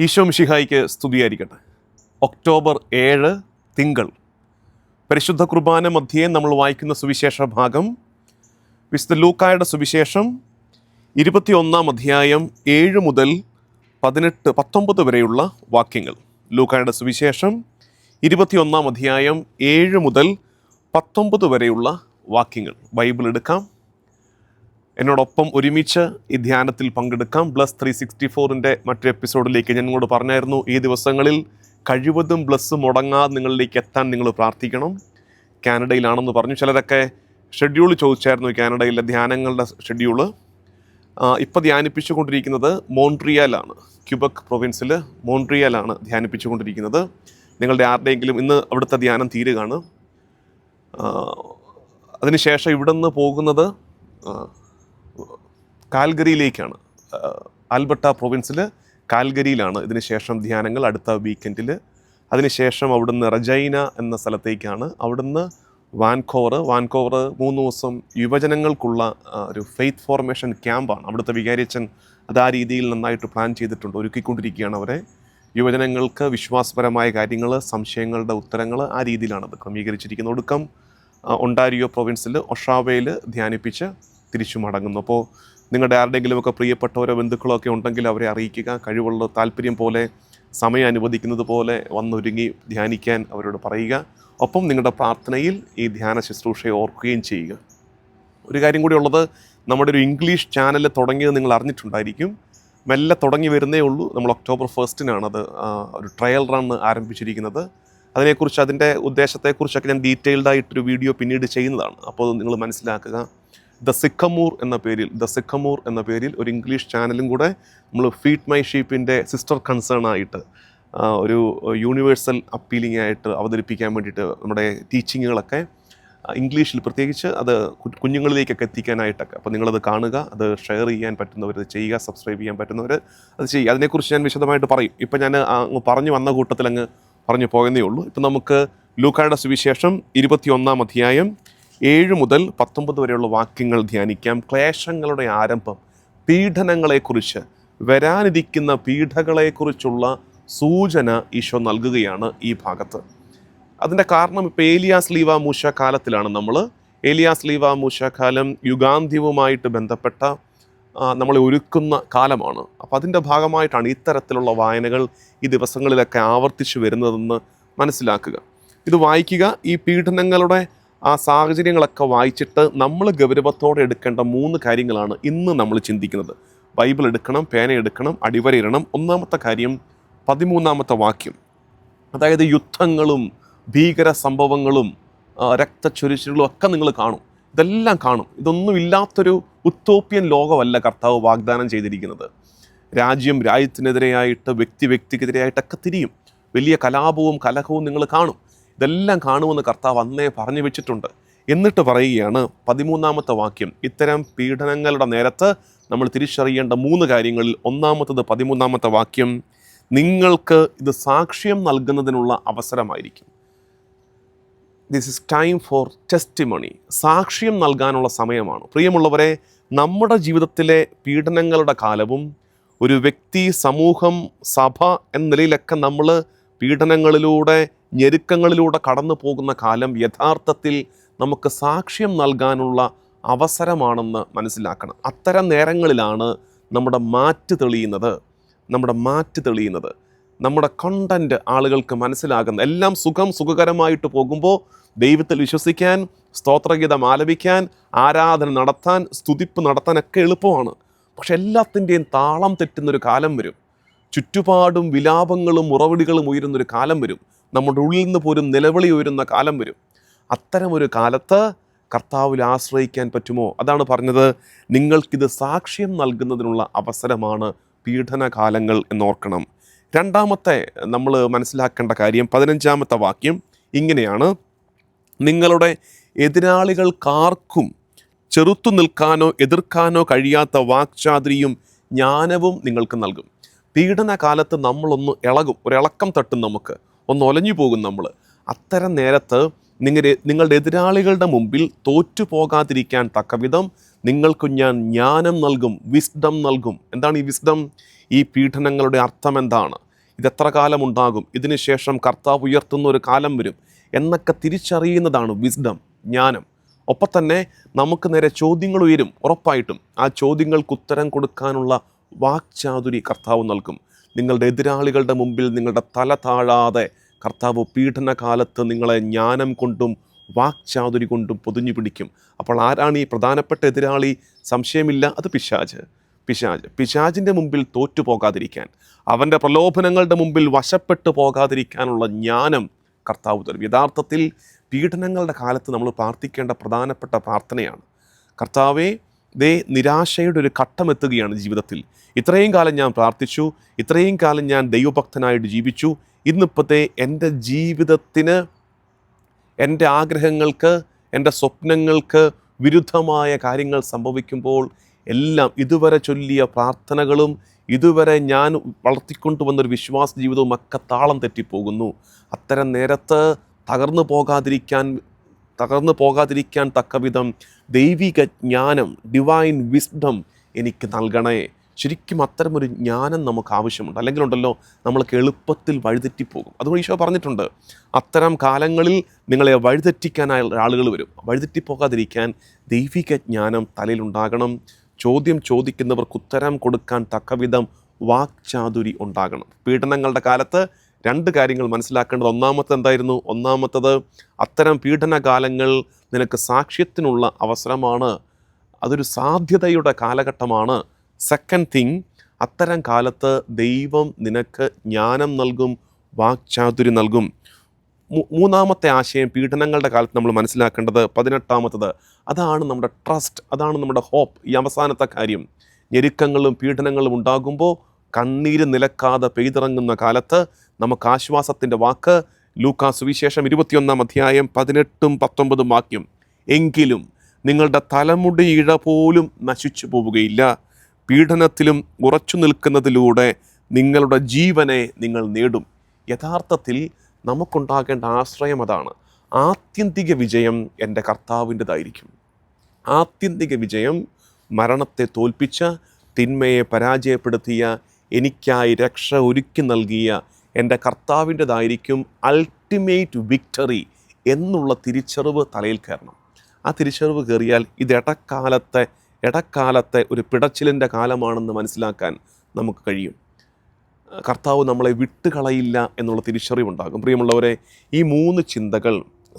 ഈശോ മിശിഹായിക്ക് സ്തുതിയായിരിക്കട്ടെ. ഒക്ടോബർ 7 തിങ്കൾ. പരിശുദ്ധ കുർബാന മധ്യേ നമ്മൾ വായിക്കുന്ന സുവിശേഷ ഭാഗം വിശുദ്ധ ലൂക്കായുടെ സുവിശേഷം 21 അധ്യായം 7 മുതൽ 19 വരെയുള്ള വാക്യങ്ങൾ. ലൂക്കായുടെ സുവിശേഷം 21 അധ്യായം 7 മുതൽ 19 വരെയുള്ള വാക്യങ്ങൾ. ബൈബിൾ എടുക്കാം, എന്നോടൊപ്പം ഒരുമിച്ച് ഈ ധ്യാനത്തിൽ പങ്കെടുക്കാം. ബ്ലസ് 364 മറ്റൊരു എപ്പിസോഡിലേക്ക് ഞാൻ നിങ്ങളോട് പറഞ്ഞായിരുന്നു, ഈ ദിവസങ്ങളിൽ കഴിവതും ബ്ലസ് മുടങ്ങാതെ നിങ്ങളിലേക്ക് എത്താൻ നിങ്ങൾ പ്രാർത്ഥിക്കണം. കാനഡയിലാണെന്ന് പറഞ്ഞു. ചിലരൊക്കെ ഷെഡ്യൂൾ ചോദിച്ചായിരുന്നു, കാനഡയിലെ ധ്യാനങ്ങളുടെ ഷെഡ്യൂള്. ഇപ്പോൾ ധ്യാനിപ്പിച്ചുകൊണ്ടിരിക്കുന്നത് മോൺട്രിയലാണ്, ക്യൂബക് പ്രൊവിൻസിൽ മോൺട്രിയലാണ് ധ്യാനിപ്പിച്ചുകൊണ്ടിരിക്കുന്നത്. നിങ്ങളുടെ ആരുടെയെങ്കിലും ഇന്ന് അവിടുത്തെ ധ്യാനം തീരുകയാണ്. അതിനുശേഷം ഇവിടെ നിന്ന് പോകുന്നത് കാൽഗറിയിലേക്കാണ്. ആൽബർട്ട പ്രൊവിൻസിൽ കാൽഗരിയിലാണ് ഇതിന് ശേഷം ധ്യാനങ്ങൾ അടുത്ത വീക്കെൻഡിൽ. അതിനുശേഷം അവിടുന്ന് റജൈന എന്ന സ്ഥലത്തേക്കാണ്. അവിടുന്ന് വാൻകോവർ 3 ദിവസം യുവജനങ്ങൾക്കുള്ള ഒരു ഫെയ്ത്ത് ഫോർമേഷൻ ക്യാമ്പാണ്. അവിടുത്തെ വികാരിയച്ഛൻ അത് ആ രീതിയിൽ നന്നായിട്ട് പ്ലാൻ ചെയ്തിട്ടുണ്ട്, ഒരുക്കിക്കൊണ്ടിരിക്കുകയാണ് അവരെ. യുവജനങ്ങൾക്ക് വിശ്വാസപരമായ കാര്യങ്ങൾ, സംശയങ്ങളുടെ ഉത്തരങ്ങൾ, ആ രീതിയിലാണ് അത് ക്രമീകരിച്ചിരിക്കുന്നത്. ഒടുക്കം ഒണ്ടാരിയോ പ്രൊവിൻസിൽ ഒഷാവയിൽ ധ്യാനിപ്പിച്ച് തിരിച്ചു മടങ്ങുന്നു. അപ്പോൾ നിങ്ങളുടെ ആരുടെയെങ്കിലുമൊക്കെ പ്രിയപ്പെട്ടവരോ ബന്ധുക്കളോ ഒക്കെ ഉണ്ടെങ്കിൽ അവരെ അറിയിക്കുക. കഴിവുള്ള താല്പര്യം പോലെ, സമയം അനുവദിക്കുന്നത് പോലെ വന്നൊരുങ്ങി ധ്യാനിക്കാൻ അവരോട് പറയുക. ഒപ്പം നിങ്ങളുടെ പ്രാർത്ഥനയിൽ ഈ ധ്യാന ശുശ്രൂഷയെ ഓർക്കുകയും ചെയ്യുക. ഒരു കാര്യം കൂടി ഉള്ളത്, നമ്മുടെ ഒരു ഇംഗ്ലീഷ് ചാനൽ തുടങ്ങിയത് നിങ്ങൾ അറിഞ്ഞിട്ടുണ്ടായിരിക്കും. മെല്ലെ തുടങ്ങി വരുന്നേ ഉള്ളൂ. നമ്മൾ ഒക്ടോബർ 1 അത് ഒരു ട്രയൽ റൺ ആരംഭിച്ചിരിക്കുന്നത്. അതിനെക്കുറിച്ച്, അതിൻ്റെ ഉദ്ദേശത്തെക്കുറിച്ചൊക്കെ ഞാൻ ഡീറ്റെയിൽഡായിട്ടൊരു വീഡിയോ പിന്നീട് ചെയ്യുന്നതാണ്. അപ്പോൾ നിങ്ങൾ മനസ്സിലാക്കുക. ദ സിക്കമൂർ എന്ന പേരിൽ ഒരു ഇംഗ്ലീഷ് ചാനലും കൂടെ നമ്മൾ ഫീഡ് മൈ ഷീപ്പിൻ്റെ സിസ്റ്റർ കൺസേൺ ആയിട്ട് ഒരു യൂണിവേഴ്സൽ അപ്പീലിംഗ് ആയിട്ട് അവതരിപ്പിക്കാൻ വേണ്ടിയിട്ട് നമ്മുടെ ടീച്ചിങ്ങുകളൊക്കെ ഇംഗ്ലീഷിൽ പ്രത്യേകിച്ച് അത് കുഞ്ഞുങ്ങളിലേക്കൊക്കെ എത്തിക്കാനായിട്ടൊക്കെ. അപ്പോൾ നിങ്ങളത് കാണുക, അത് ഷെയർ ചെയ്യാൻ പറ്റുന്നവർ ചെയ്യുക, സബ്സ്ക്രൈബ് ചെയ്യാൻ പറ്റുന്നവർ അത് ചെയ്യുക. അതിനെക്കുറിച്ച് ഞാൻ വിശദമായിട്ട് പറയും. ഇപ്പം ഞാൻ അങ്ങ് പറഞ്ഞു വന്ന കൂട്ടത്തിൽ അങ്ങ് പറഞ്ഞു പോയെന്നേ ഉള്ളൂ. ഇപ്പം നമുക്ക് ലൂക്കായുടെ സുവിശേഷം 21 അധ്യായം 7 മുതൽ 19 വരെയുള്ള വാക്യങ്ങൾ ധ്യാനിക്കാം. ക്ലേശങ്ങളുടെ ആരംഭം, പീഡനങ്ങളെക്കുറിച്ച്, വരാനിരിക്കുന്ന പീഡകളെക്കുറിച്ചുള്ള സൂചന ഈശോ നൽകുകയാണ് ഈ ഭാഗത്ത്. അതിൻ്റെ കാരണം, ഇപ്പോൾ ഏലിയാസ് ലീവ മൂശ കാലത്തിലാണ് നമ്മൾ. ഏലിയാസ് ലീവ മൂശ കാലം യുഗാന്ത്യവുമായിട്ട് ബന്ധപ്പെട്ട നമ്മളെ ഒരുക്കുന്ന കാലമാണ്. അപ്പോൾ അതിൻ്റെ ഭാഗമായിട്ടാണ് ഇത്തരത്തിലുള്ള വായനകൾ ഈ ദിവസങ്ങളിലൊക്കെ ആവർത്തിച്ചു വരുന്നതെന്ന് മനസ്സിലാക്കുക. ഇത് വായിക്കുക. ഈ പീഡനങ്ങളുടെ ആ സാഹചര്യങ്ങളൊക്കെ വായിച്ചിട്ട് നമ്മൾ ഗൗരവത്തോടെ എടുക്കേണ്ട 3 കാര്യങ്ങളാണ് ഇന്ന് നമ്മൾ ചിന്തിക്കുന്നത്. ബൈബിൾ എടുക്കണം, പേന എടുക്കണം, അടിവരയിടണം. ഒന്നാമത്തെ കാര്യം 13 വാക്യം. അതായത് യുദ്ധങ്ങളും ഭീകര സംഭവങ്ങളും രക്തച്ചൊരിച്ചിലുകളും ഒക്കെ നിങ്ങൾ കാണും, ഇതെല്ലാം കാണും. ഇതൊന്നും ഇല്ലാത്തൊരു ഉത്തോപ്യൻ ലോകമല്ല കർത്താവ് വാഗ്ദാനം ചെയ്തിരിക്കുന്നത്. രാജ്യം രാജ്യത്തിനെതിരെയായിട്ട്, വ്യക്തിക്കെതിരെയായിട്ടൊക്കെ തിരിയും. വലിയ കലാപവും കലഹവും നിങ്ങൾ കാണും. ഇതെല്ലാം കാണുമെന്ന് കർത്താവ് അന്നേ പറഞ്ഞു വെച്ചിട്ടുണ്ട്. എന്നിട്ട് പറയുകയാണ് 13 വാക്യം, ഇത്തരം പീഡനങ്ങളുടെ നേരത്ത് നമ്മൾ തിരിച്ചറിയേണ്ട 3 കാര്യങ്ങളിൽ ഒന്നാമത്തത് 13 വാക്യം, നിങ്ങൾക്ക് ഇത് സാക്ഷ്യം നൽകുന്നതിനുള്ള അവസരമായിരിക്കും. This is time for testimony. സാക്ഷ്യം നൽകാനുള്ള സമയമാണ്. പ്രിയമുള്ളവരെ, നമ്മുടെ ജീവിതത്തിലെ പീഡനങ്ങളുടെ കാലവും, ഒരു വ്യക്തി, സമൂഹം, സഭ എന്ന നിലയിലൊക്കെ നമ്മൾ പീഡനങ്ങളിലൂടെ, ഞെരുക്കങ്ങളിലൂടെ കടന്നു പോകുന്ന കാലം യഥാർത്ഥത്തിൽ നമുക്ക് സാക്ഷ്യം നൽകാനുള്ള അവസരമാണെന്ന് മനസ്സിലാക്കണം. അത്തരം നേരങ്ങളിലാണ് നമ്മുടെ മാറ്റ് തെളിയുന്നത്. നമ്മുടെ കണ്ടൻറ്റ് ആളുകൾക്ക് മനസ്സിലാകുന്നത്. എല്ലാം സുഖകരമായിട്ട് പോകുമ്പോൾ ദൈവത്തിൽ വിശ്വസിക്കാൻ, സ്തോത്രഗീതം ആലപിക്കാൻ, ആരാധന നടത്താൻ, സ്തുതിപ്പ് നടത്താനൊക്കെ എളുപ്പമാണ്. പക്ഷെ എല്ലാത്തിൻ്റെയും താളം തെറ്റുന്നൊരു കാലം വരും. ചുറ്റുപാടും വിലാപങ്ങളും ഉറവിടികളും ഉയരുന്നൊരു കാലം വരും. നമ്മുടെ ഉള്ളിൽ നിന്ന് പോലും നിലവിളി ഉയരുന്ന കാലം വരും. അത്തരമൊരു കാലത്ത് കർത്താവിൽ ആശ്രയിക്കാൻ പറ്റുമോ? അതാണ് പറഞ്ഞത്, നിങ്ങൾക്കിത് സാക്ഷ്യം നൽകുന്നതിനുള്ള അവസരമാണ് പീഡനകാലങ്ങൾ എന്നോർക്കണം. രണ്ടാമത്തെ നമ്മൾ മനസ്സിലാക്കേണ്ട കാര്യം 15 വാക്യം ഇങ്ങനെയാണ്, നിങ്ങളുടെ എതിരാളികൾക്കാർക്കും ചെറുത്തു നിൽക്കാനോ എതിർക്കാനോ കഴിയാത്ത വാക്ചാതുരിയും ജ്ഞാനവും നിങ്ങൾക്ക് നൽകും. പീഡനകാലത്ത് നമ്മളൊന്ന് ഇളകും, ഒരിളക്കം തട്ടും, നമുക്ക് ഒന്ന് ഒലഞ്ഞു പോകും നമ്മൾ. അത്തരം നേരത്ത് നിങ്ങളുടെ എതിരാളികളുടെ മുമ്പിൽ തോറ്റു പോകാതിരിക്കാൻ തക്കവിധം നിങ്ങൾക്ക് ഞാൻ ജ്ഞാനം നൽകും, വിസ്ഡം നൽകും. എന്താണ് ഈ വിസ്ഡം? ഈ പീഡനങ്ങളുടെ അർത്ഥം എന്താണ്? ഇതെത്ര കാലം ഉണ്ടാകും, ഇതിന് ശേഷം കർത്താവ് ഉയർത്തുന്ന ഒരു കാലം വരും എന്നൊക്കെ തിരിച്ചറിയുന്നതാണ് വിസ്ഡം, ജ്ഞാനം. ഒപ്പം തന്നെ നമുക്ക് നേരെ ചോദ്യങ്ങൾ ഉയരും. ഉറപ്പായിട്ടും ആ ചോദ്യങ്ങൾക്ക് ഉത്തരം കൊടുക്കാനുള്ള വാക്ചാതുരി കർത്താവ് നൽകും. നിങ്ങളുടെ എതിരാളികളുടെ മുമ്പിൽ നിങ്ങളുടെ തല താഴാതെ കർത്താവ് പീഡനകാലത്ത് നിങ്ങളെ ജ്ഞാനം കൊണ്ടും വാക്ചാതുരി കൊണ്ടും പൊതിഞ്ഞു പിടിക്കും. അപ്പോൾ ആരാണ് ഈ പ്രധാനപ്പെട്ട എതിരാളി? സംശയമില്ല, അത് പിശാച്. പിശാചിൻ്റെ മുമ്പിൽ തോറ്റു പോകാതിരിക്കാൻ, അവൻ്റെ പ്രലോഭനങ്ങളുടെ മുമ്പിൽ വശപ്പെട്ടു പോകാതിരിക്കാനുള്ള ജ്ഞാനം കർത്താവ് തരും. യഥാർത്ഥത്തിൽ പീഡനങ്ങളുടെ കാലത്ത് നമ്മൾ പ്രാർത്ഥിക്കേണ്ട പ്രധാനപ്പെട്ട പ്രാർത്ഥനയാണ്, കർത്താവേ, ദേ നിരാശയുടെ ഒരു ഘട്ടം എത്തുകയാണ് ജീവിതത്തിൽ. ഇത്രയും കാലം ഞാൻ പ്രാർത്ഥിച്ചു, ഇത്രയും കാലം ഞാൻ ദൈവഭക്തനായിട്ട് ജീവിച്ചു. ഇന്നിപ്പോഴത്തെ എൻ്റെ ജീവിതത്തിന്, എൻ്റെ ആഗ്രഹങ്ങൾക്ക്, എൻ്റെ സ്വപ്നങ്ങൾക്ക് വിരുദ്ധമായ കാര്യങ്ങൾ സംഭവിക്കുമ്പോൾ എല്ലാം ഇതുവരെ ചൊല്ലിയ പ്രാർത്ഥനകളും ഇതുവരെ ഞാൻ വളർത്തിക്കൊണ്ടുവന്നൊരു വിശ്വാസ ജീവിതവും ഒക്കെ താളം തെറ്റിപ്പോകുന്നു. അത്തരം നേരത്ത് തകർന്നു പോകാതിരിക്കാൻ തക്കവിധം ദൈവിക ജ്ഞാനം, ഡിവൈൻ വിസ്ഡം എനിക്ക് നൽകണേ. ശരിക്കും അത്തരമൊരു ജ്ഞാനം നമുക്ക് ആവശ്യമുണ്ട്. അല്ലെങ്കിൽ ഉണ്ടല്ലോ, നമ്മൾക്ക് എളുപ്പത്തിൽ വഴിതെറ്റിപ്പോകും. അതുകൊണ്ട് ഈശോ പറഞ്ഞിട്ടുണ്ട്, അത്തരം കാലങ്ങളിൽ നിങ്ങളെ വഴിതെറ്റിക്കാനായ ആളുകൾ വരും. വഴിതെറ്റിപ്പോകാതിരിക്കാൻ ദൈവിക ജ്ഞാനം തലയിലുണ്ടാകണം. ചോദ്യം ചോദിക്കുന്നവർക്ക് ഉത്തരം കൊടുക്കാൻ തക്കവിധം വാക്ചാതുരി ഉണ്ടാകണം. പീഡനങ്ങളുടെ കാലത്ത് 2 കാര്യങ്ങൾ മനസ്സിലാക്കേണ്ടത്. ഒന്നാമത്തത് അത്തരം പീഡനകാലങ്ങൾ നിനക്ക് സാക്ഷ്യത്തിനുള്ള അവസരമാണ്, അതൊരു സാധ്യതയുടെ കാലഘട്ടമാണ്. സെക്കൻഡ് തിങ്, അത്തരം കാലത്ത് ദൈവം നിനക്ക് ജ്ഞാനം നൽകും, വാക്ചാതുരി നൽകും. മൂന്നാമത്തെ ആശയം പീഡനങ്ങളുടെ കാലത്ത് നമ്മൾ മനസ്സിലാക്കേണ്ടത്, 18, അതാണ് നമ്മുടെ ട്രസ്റ്റ്, അതാണ് നമ്മുടെ ഹോപ്പ്. ഈ അവസാനത്തെ കാര്യം, ഞെരുക്കങ്ങളും പീഡനങ്ങളും ഉണ്ടാകുമ്പോൾ കണ്ണീര് നിലക്കാതെ പെയ്തിറങ്ങുന്ന കാലത്ത് നമുക്ക് ആശ്വാസത്തിൻ്റെ വാക്ക്, ലൂക്കാ സുവിശേഷം 21 അധ്യായം 18-19 വാക്യം, എങ്കിലും നിങ്ങളുടെ തലമുടി ഇഴ പോലും നശിച്ചു പോവുകയില്ല, പീഡനത്തിലും ഉറച്ചു നിൽക്കുന്നതിലൂടെ നിങ്ങളുടെ ജീവനെ നിങ്ങൾ നേടും. യഥാർത്ഥത്തിൽ നമുക്കുണ്ടാകേണ്ട ആശ്രയം അതാണ്. ആത്യന്തിക വിജയം എൻ്റെ കർത്താവിൻ്റെതായിരിക്കും. ആത്യന്തിക വിജയം മരണത്തെ തോൽപ്പിച്ച, തിന്മയെ പരാജയപ്പെടുത്തിയ, എനിക്കായി രക്ഷ ഒരുക്കി നൽകിയ എൻ്റെ കർത്താവിൻ്റെതായിരിക്കും അൾട്ടിമേറ്റ് വിക്ടറി എന്നുള്ള തിരിച്ചറിവ് തലയിൽ കയറണം. ആ തിരിച്ചറിവ് കയറിയാൽ ഇത് ഇടക്കാലത്തെ ഒരു പിടച്ചിലിൻ്റെ കാലമാണെന്ന് മനസ്സിലാക്കാൻ നമുക്ക് കഴിയും. കർത്താവ് നമ്മളെ വിട്ടുകളയില്ല എന്നുള്ള തിരിച്ചറിവുണ്ടാകും. പ്രിയമുള്ളവരെ, ഈ 3 ചിന്തകൾ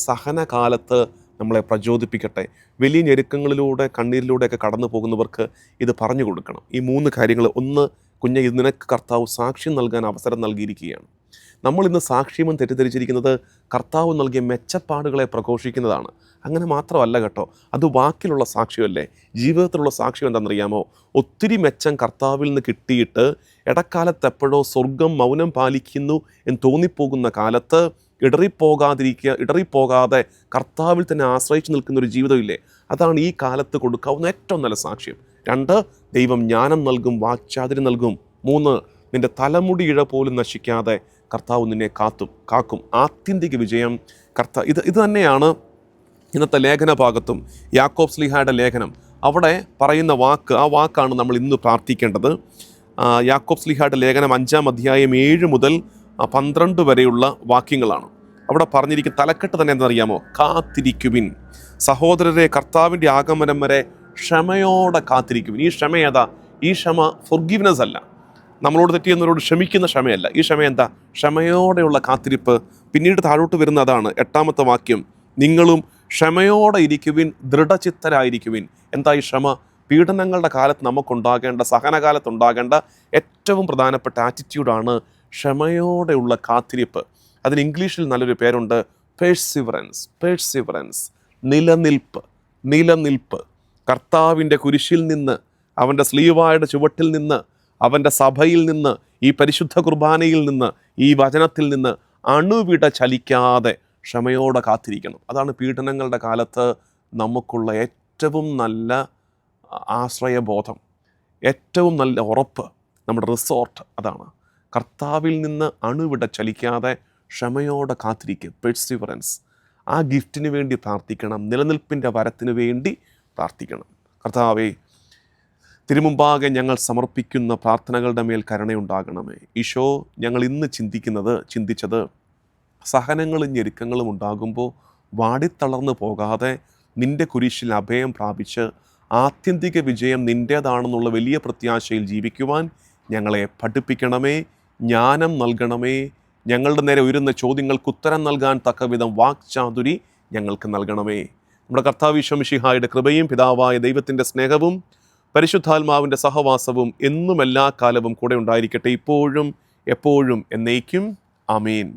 സഹനകാലത്ത് നമ്മളെ പ്രചോദിപ്പിക്കട്ടെ. വലിയ ഞെരുക്കങ്ങളിലൂടെ, കണ്ണീരിലൂടെയൊക്കെ കടന്നു പോകുന്നവർക്ക് ഇത് പറഞ്ഞു കൊടുക്കണം. ഈ 3 കാര്യങ്ങൾ. ഒന്ന്, കുഞ്ഞെ, ഇത് നിനക്ക് കർത്താവ് സാക്ഷ്യം നൽകാൻ അവസരം നൽകിയിരിക്കുകയാണ്. നമ്മളിന്ന് സാക്ഷ്യവും തെറ്റിദ്ധരിച്ചിരിക്കുന്നത് കർത്താവ് നൽകിയ മെച്ചപ്പാടുകളെ പ്രഘോഷിക്കുന്നതാണ്. അങ്ങനെ മാത്രമല്ല കേട്ടോ, അത് വാക്കിലുള്ള സാക്ഷ്യമല്ലേ. ജീവിതത്തിലുള്ള സാക്ഷ്യം എന്താണെന്നറിയാമോ? ഒത്തിരി മെച്ചം കർത്താവിൽ നിന്ന് കിട്ടിയിട്ട് ഇടക്കാലത്ത് എപ്പോഴോ സ്വർഗം മൗനം പാലിക്കുന്നു എന്ന് തോന്നിപ്പോകുന്ന കാലത്ത് ഇടറിപ്പോകാതെ കർത്താവിൽ തന്നെ ആശ്രയിച്ച് നിൽക്കുന്ന ഒരു ജീവിതമില്ലേ, അതാണ് ഈ കാലത്ത് കൊടുക്കാവുന്ന ഏറ്റവും നല്ല സാക്ഷ്യം. 2, ദൈവം ജ്ഞാനം നൽകും, വാക്ചാതുരി നൽകും. 3, നിൻ്റെ തലമുടി ഇഴ പോലും നശിക്കാതെ കർത്താവ് നിന്നെ കാക്കും. ആത്യന്തിക വിജയം ഇത് തന്നെയാണ് ഇന്നത്തെ ലേഖന ഭാഗത്തും. യാക്കോബ് ശ്ലീഹായുടെ ലേഖനം, അവിടെ പറയുന്ന ആ വാക്കാണ് നമ്മൾ ഇന്ന് പ്രാർത്ഥിക്കേണ്ടത്. യാക്കോബ് ശ്ലീഹായുടെ ലേഖനം 5 അധ്യായം 7 മുതൽ 12 വരെയുള്ള വാക്യങ്ങളാണ്. അവിടെ പറഞ്ഞിരിക്കുന്ന തലക്കെട്ട് തന്നെ എന്താണെന്നറിയാമോ? കാത്തിരിക്കുവിൻ സഹോദരരെ, കർത്താവിൻ്റെ ആഗമനം വരെ ക്ഷമയോടെ കാത്തിരിക്കുവിൻ. ഈ ക്ഷമ ഏതാ? ഈ ക്ഷമ ഫൊർഗിവ്നെസ് അല്ല, നമ്മളോട് തെറ്റിയെന്നവരോട് ക്ഷമിക്കുന്ന ക്ഷമയല്ല. ഈ ക്ഷമ എന്താ? ക്ഷമയോടെയുള്ള കാത്തിരിപ്പ്. പിന്നീട് താഴോട്ട് വരുന്ന അതാണ് 8ാമത്തെ വാക്യം, നിങ്ങളും ക്ഷമയോടെ ഇരിക്കുവിൻ, ദൃഢചിത്തരായിരിക്കുവിൻ. എന്താ ഈ ക്ഷമ? പീഡനങ്ങളുടെ കാലത്ത് നമുക്കുണ്ടാകേണ്ട, സഹനകാലത്തുണ്ടാകേണ്ട ഏറ്റവും പ്രധാനപ്പെട്ട ആറ്റിറ്റ്യൂഡാണ് ക്ഷമയോടെയുള്ള കാത്തിരിപ്പ്. അതിന് ഇംഗ്ലീഷിൽ നല്ലൊരു പേരുണ്ട്, പേഴ്സിവറൻസ്, നിലനിൽപ്പ്. കർത്താവിൻ്റെ കുരിശിൽ നിന്ന്, അവൻ്റെ സ്ലീവായുടെ ചുവട്ടിൽ നിന്ന്, അവൻ്റെ സഭയിൽ നിന്ന്, ഈ പരിശുദ്ധ കുർബാനയിൽ നിന്ന്, ഈ വചനത്തിൽ നിന്ന് അണുവിട ചലിക്കാതെ ക്ഷമയോടെ കാത്തിരിക്കണം. അതാണ് പീഡനങ്ങളുടെ കാലത്ത് നമുക്കുള്ള ഏറ്റവും നല്ല ആശ്രയബോധം, ഏറ്റവും നല്ല ഉറപ്പ്, നമ്മുടെ റിസോർട്ട്. അതാണ് കർത്താവിൽ നിന്ന് അണുവിട ചലിക്കാതെ ക്ഷമയോടെ കാത്തിരിക്കുക, പെർസിവറൻസ്. ആ ഗിഫ്റ്റിന് വേണ്ടി പ്രാർത്ഥിക്കണം, നിലനിൽപ്പിൻ്റെ വരത്തിന് വേണ്ടി പ്രാർത്ഥിക്കണം. കർത്താവേ, തിരുമുമ്പാകെ ഞങ്ങൾ സമർപ്പിക്കുന്ന പ്രാർത്ഥനകളുടെ മേൽ കരുണയുണ്ടാകണമേ. ഈശോ, ഞങ്ങൾ ഇന്ന് ചിന്തിച്ചത് സഹനങ്ങളും ഞെരുക്കങ്ങളും ഉണ്ടാകുമ്പോൾ വാടിത്തളർന്നു പോകാതെ നിൻ്റെ കുരിശിൽ അഭയം പ്രാപിച്ച് ആത്യന്തിക വിജയം നിൻ്റേതാണെന്നുള്ള വലിയ പ്രത്യാശയിൽ ജീവിക്കുവാൻ ഞങ്ങളെ പഠിപ്പിക്കണമേ, ജ്ഞാനം നൽകണമേ. ഞങ്ങളുടെ നേരെ ഉയരുന്ന ചോദ്യങ്ങൾക്ക് ഉത്തരം നൽകാൻ തക്കവിധം വാക്ചാതുരി ഞങ്ങൾക്ക് നൽകണമേ. നമ്മുടെ കർത്താവ് ഈശോ മിശിഹായുടെ കൃപയും പിതാവായ ദൈവത്തിൻ്റെ സ്നേഹവും പരിശുദ്ധാത്മാവിൻ്റെ സഹവാസവും എന്നും എല്ലാ കാലവും കൂടെ ഉണ്ടായിരിക്കട്ടെ, ഇപ്പോഴും എപ്പോഴും എന്നേക്കും. ആമേൻ.